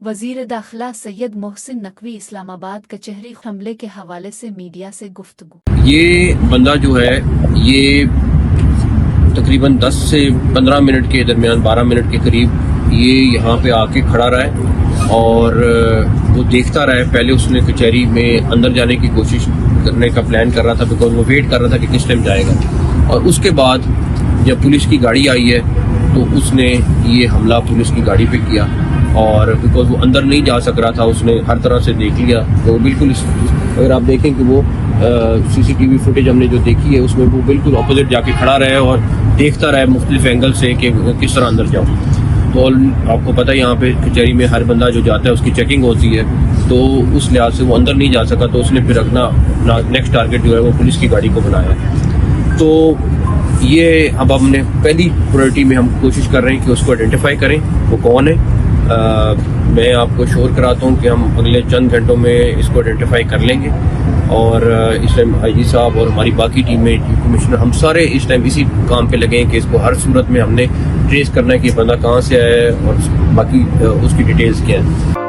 वज़ीर दाखिला सैयद मोहसिन नकवी इस्लामाबाद कचहरी हमले के हवाले से मीडिया से गुफ्तगू। ये बंदा जो है ये तकरीबन 10 से 15 मिनट के दरमियान 12 मिनट के करीब ये यहाँ पे आके खड़ा रहा है और वो देखता रहा है। पहले उसने कचहरी में अंदर जाने की कोशिश करने का प्लान कर रहा था, बिकॉज वो वेट कर रहा था कि किस टाइम जाएगा। और उसके बाद जब पुलिस की गाड़ी आई है तो उसने ये हमला पुलिस की गाड़ी पे किया और बिकॉज वो अंदर नहीं जा सक रहा था, उसने हर तरह से देख लिया। तो बिल्कुल अगर आप देखें कि वो सीसीटीवी फुटेज हमने जो देखी है उसमें वो बिल्कुल अपोजिट जाके खड़ा रहा है और देखता रहा है मुख्तलिफ एंगल से कि किस तरह अंदर जाऊँ। तो आपको पता है यहाँ पे कचहरी में हर बंदा जो जाता है उसकी चेकिंग होती है, तो उस लिहाज से वो अंदर नहीं जा सका। तो उसने फिर अपना नेक्स्ट टारगेट जो है वो पुलिस की गाड़ी को बनाया। तो ये अब हमने पहली प्रायोरिटी में हम कोशिश कर रहे हैं कि उसको आइडेंटिफाई करें वो कौन है। मैं आपको श्योर कराता हूँ कि हम अगले चंद घंटों में इसको आइडेंटिफाई कर लेंगे और इस टाइम आईजी साहब और हमारी बाकी टीमें, चीफ कमिश्नर, हम सारे इस टाइम इसी काम पे लगे हैं कि इसको हर सूरत में हमने ट्रेस करना है कि बंदा कहाँ से आया है और बाकी उसकी डिटेल्स क्या है।